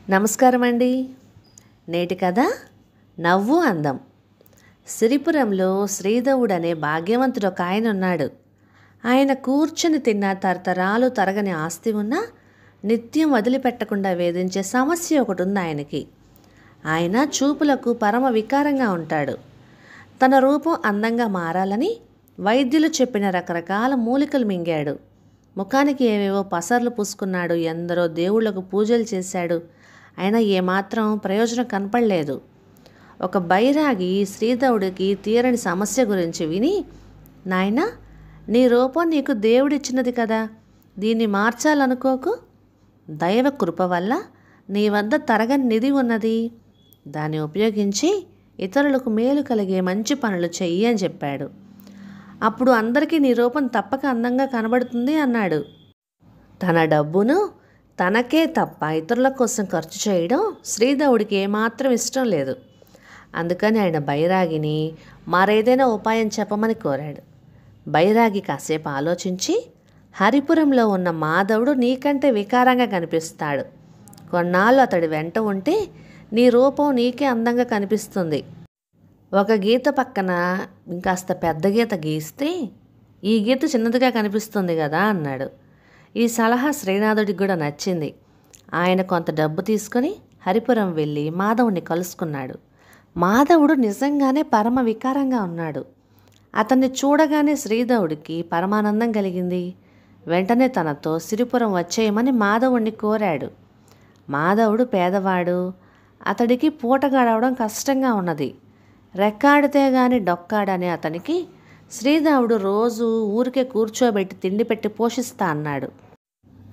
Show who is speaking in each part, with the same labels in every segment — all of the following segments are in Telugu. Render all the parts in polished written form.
Speaker 1: నమస్కారం అండి. నేటి కథ నవ్వు అందం. సిరిపురంలో శ్రీధవుడు అనే భాగ్యవంతుడు ఒక ఆయన ఉన్నాడు. ఆయన కూర్చుని తిన్న తరతరాలు తరగని ఆస్తి ఉన్నా నిత్యం వదిలిపెట్టకుండా వేధించే సమస్య ఒకటి ఉంది ఆయనకి. ఆయన చూపులకు పరమ వికారంగా ఉంటాడు. తన రూపం అందంగా మారాలని వైద్యులు చెప్పిన రకరకాల మూలికలు మింగాడు. ముఖానికి ఏవేవో పసర్లు పూసుకున్నాడు. ఎందరో దేవుళ్లకు పూజలు చేశాడు. అయినా ఏమాత్రం ప్రయోజనం కనపడలేదు. ఒక బైరాగి శ్రీధవుడికి తీరని సమస్య గురించి విని, నాయనా, నీ రూపం నీకు దేవుడిచ్చినది కదా, దీన్ని మార్చాలనుకోకు. దైవ కృప వల్ల నీ వద్ద తరగని నిధి ఉన్నది. దాన్ని ఉపయోగించి ఇతరులకు మేలు కలిగే మంచి పనులు చెయ్యి అని చెప్పాడు. అప్పుడు అందరికీ నీ రూపం తప్పక అందంగా కనబడుతుంది అన్నాడు. తన డబ్బును తనకే తప్ప ఇతరుల కోసం ఖర్చు చేయడం శ్రీధవుడికి ఏమాత్రం ఇష్టం లేదు. అందుకని ఆయన బైరాగిని మరేదైనా ఉపాయం చెప్పమని కోరాడు. బైరాగి కాసేపు ఆలోచించి, హరిపురంలో ఉన్న మాధవుడు నీకంటే వికారంగా కనిపిస్తాడు. కొన్నాళ్ళు అతడి వెంట ఉంటే నీ రూపం నీకే అందంగా కనిపిస్తుంది. ఒక గీత పక్కన ఇంకాస్త పెద్ద గీత గీస్తే ఈ గీత చిన్నదిగా కనిపిస్తుంది కదా అన్నాడు. ఈ సలహా శ్రీనాథుడికి కూడా నచ్చింది. ఆయన కొంత డబ్బు తీసుకొని హరిపురం వెళ్ళి మాధవుడిని కలుసుకున్నాడు. మాధవుడు నిజంగానే పరమ వికారంగా ఉన్నాడు. అతన్ని చూడగానే శ్రీధవుడికి పరమానందం కలిగింది. వెంటనే తనతో సిరిపురం వచ్చేయమని మాధవుడిని కోరాడు. మాధవుడు పేదవాడు. అతడికి పూట గడవడం కష్టంగా ఉన్నది. రెక్కాడితే గాని డొక్కాడనే అతనికి శ్రీధవుడు రోజు ఊరికే కూర్చోబెట్టి తిండి పెట్టి పోషిస్తా అన్నాడు.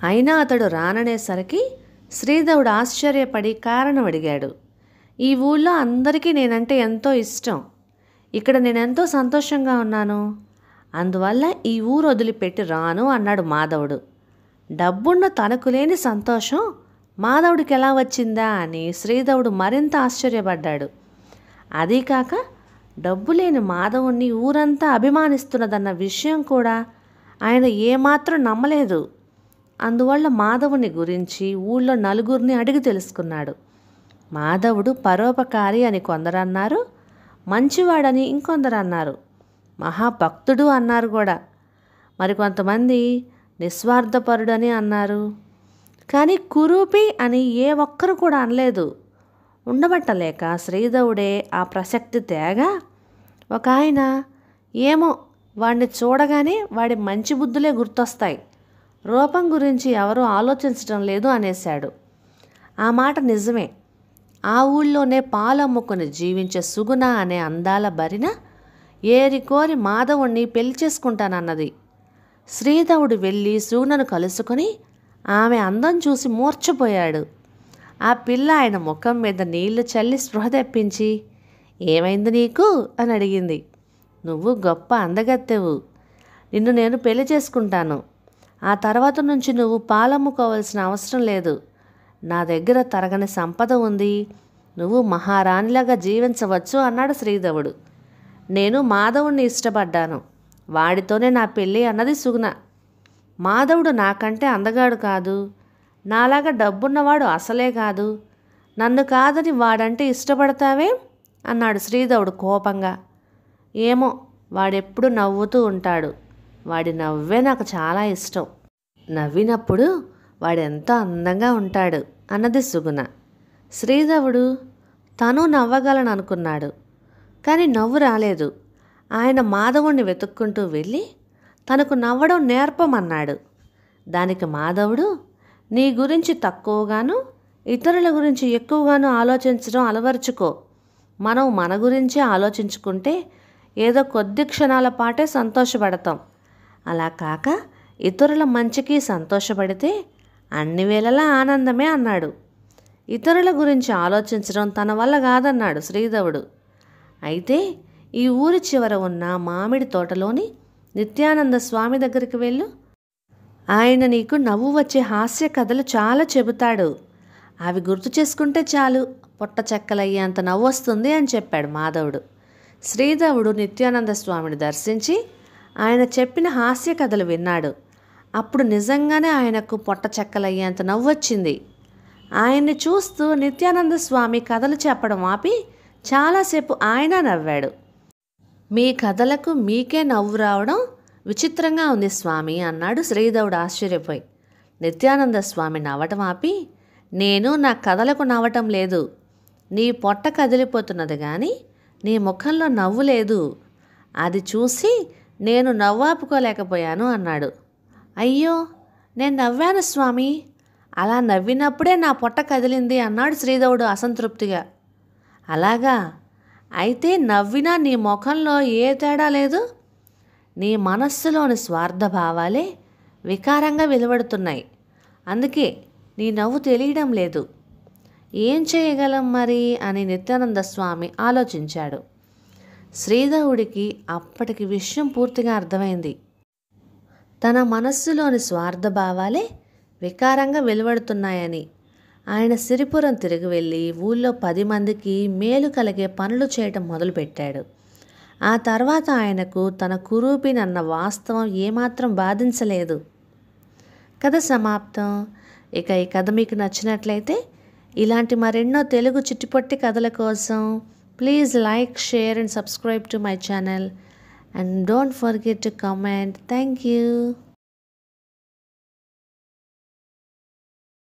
Speaker 1: అయినా అతడు రాననేసరికి శ్రీధవుడు ఆశ్చర్యపడి కారణం అడిగాడు. ఈ ఊళ్ళో అందరికీ నేనంటే ఎంతో ఇష్టం. ఇక్కడ నేనెంతో సంతోషంగా ఉన్నాను. అందువల్ల ఈ ఊరు వదిలిపెట్టి రాను అన్నాడు మాధవుడు. డబ్బున్న తనకు లేని సంతోషం మాధవుడికి ఎలా వచ్చిందా అని శ్రీధవుడు మరింత ఆశ్చర్యపడ్డాడు. అదీకాక డబ్బు లేని మాధవుణ్ణి ఊరంతా అభిమానిస్తున్నదన్న విషయం కూడా ఆయన ఏమాత్రం నమ్మలేదు. అందువల్ల మాధవుని గురించి ఊళ్ళో నలుగురిని అడిగి తెలుసుకున్నాడు. మాధవుడు పరోపకారి అని కొందరన్నారు, మంచివాడని ఇంకొందరు అన్నారు, మహాభక్తుడు అన్నారు కూడా. మరికొంతమంది నిస్వార్థపరుడని అన్నారు. కానీ కురూపి అని ఏ ఒక్కరు కూడా అనలేదు. ఉండబట్టలేక శ్రీధవుడే ఆ ప్రసక్తి తేగా ఒక ఆయన, ఏమో, వాడిని చూడగానే వాడి మంచి బుద్ధులే గుర్తొస్తాయి, రూపం గురించి ఎవరూ ఆలోచించడం లేదు అనేశాడు. ఆ మాట నిజమే. ఆ ఊళ్ళోనే పాలు అమ్ముకుని జీవించే సుగుణ అనే అందాల భరిన ఏరికోరి మాధవుణ్ణి పెళ్లి చేసుకుంటానన్నది. శ్రీధవుడు వెళ్ళి సుగుణను కలుసుకొని ఆమె అందం చూసి మూర్ఛపోయాడు. ఆ పిల్ల ఆయన ముఖం మీద నీళ్లు చల్లి స్పృహ తెప్పించి, ఏమైంది నీకు అని అడిగింది. నువ్వు గొప్ప అందగత్తెవు. నిన్ను నేను పెళ్లి చేసుకుంటాను. ఆ తర్వాత నుంచి నువ్వు పాలమ్ముకోవాల్సిన అవసరం లేదు. నా దగ్గర తరగని సంపద ఉంది. నువ్వు మహారాణిలాగా జీవించవచ్చు అన్నాడు శ్రీధవుడు. నేను మాధవుణ్ణి ఇష్టపడ్డాను. వాడితోనే నా పెళ్ళి అన్నది సుగుణ. మాధవుడు నాకంటే అందగాడు కాదు. నాలాగా డబ్బున్నవాడు అసలే కాదు. నన్ను కాదని వాడంటే ఇష్టపడతావే అన్నాడు శ్రీధవుడు కోపంగా. ఏమో, వాడెప్పుడు నవ్వుతూ ఉంటాడు. వాడి నవ్వే నాకు చాలా ఇష్టం. నవ్వినప్పుడు వాడెంతో అందంగా ఉంటాడు అన్నది సుగుణ. శ్రీధవుడు తను నవ్వగలను అనుకున్నాడు. కానీ నవ్వు రాలేదు. ఆయన మాధవుణ్ణి వెతుక్కుంటూ వెళ్ళి తనకు నవ్వడం నేర్పమన్నాడు. దానికి మాధవుడు, నీ గురించి తక్కువగాను ఇతరుల గురించి ఎక్కువగాను ఆలోచించడం అలవరుచుకో. మనం మన గురించే ఆలోచించుకుంటే ఏదో కొద్ది క్షణాల పాటే సంతోషపడతాం. అలా కాక ఇతరుల మంచికి సంతోషపడితే అన్ని వేళలా ఆనందమే అన్నాడు. ఇతరుల గురించి ఆలోచించడం తన వల్ల కాదన్నాడు శ్రీధవుడు. అయితే ఈ ఊరి చివర ఉన్న మామిడి తోటలోని నిత్యానంద స్వామి దగ్గరికి వెళ్ళు. ఆయన నీకు నవ్వు వచ్చే హాస్య కథలు చాలా చెబుతాడు. అవి గుర్తు చేసుకుంటే చాలు, పొట్ట చెక్కలయ్యేంత నవ్వు వస్తుంది అని చెప్పాడు మాధవుడు. శ్రీధవుడు నిత్యానంద స్వామిని దర్శించి ఆయన చెప్పిన హాస్య కథలు విన్నాడు. అప్పుడు నిజంగానే ఆయనకు పొట్ట చెక్కలయ్యేంత నవ్వొచ్చింది. ఆయన్ని చూస్తూ నిత్యానంద స్వామి కథలు చెప్పడం ఆపి చాలాసేపు ఆయన నవ్వాడు. మీ కథలకు మీకే నవ్వు రావడం విచిత్రంగా ఉంది స్వామి అన్నాడు శ్రీధవుడు ఆశ్చర్యపోయి. నిత్యానంద స్వామి నవ్వటం ఆపి, నేను నా కథలకు నవ్వటం లేదు, నీ పొట్ట కదిలిపోతున్నది కానీ నీ ముఖంలో నవ్వు లేదు, అది చూసి నేను నవ్వాపుకోలేకపోయాను అన్నాడు. అయ్యో, నేను నవ్వాను స్వామి, అలా నవ్వినప్పుడే నా పొట్ట కదిలింది అన్నాడు శ్రీధవుడు అసంతృప్తిగా. అలాగా, అయితే నవ్వినా నీ ముఖంలో ఏ తేడా లేదు, నీ మనస్సులోని స్వార్థభావాలే వికారంగా వెలువడుతున్నాయి, అందుకే నీ నవ్వు తెలియడం లేదు. ఏం చేయగలం మరి అని నిత్యానంద స్వామి ఆలోచించాడు. శ్రీధవుడికి అప్పటికి విషయం పూర్తిగా అర్థమైంది. తన మనస్సులోని స్వార్థభావాలే వికారంగా వెలువడుతున్నాయని. ఆయన సిరిపురం తిరిగి వెళ్ళి ఊళ్ళో 10 మందికి మేలు కలిగే పనులు చేయటం మొదలుపెట్టాడు. ఆ తర్వాత ఆయనకు తన కురూపినన్న వాస్తవం ఏమాత్రం బాధించలేదు. కథ సమాప్తం. ఇక ఈ కథ మీకు నచ్చినట్లయితే ఇలాంటి మరెన్నో తెలుగు చిట్టిపొట్టి కథల కోసం please like, share and subscribe to my channel and don't forget to comment. Thank you.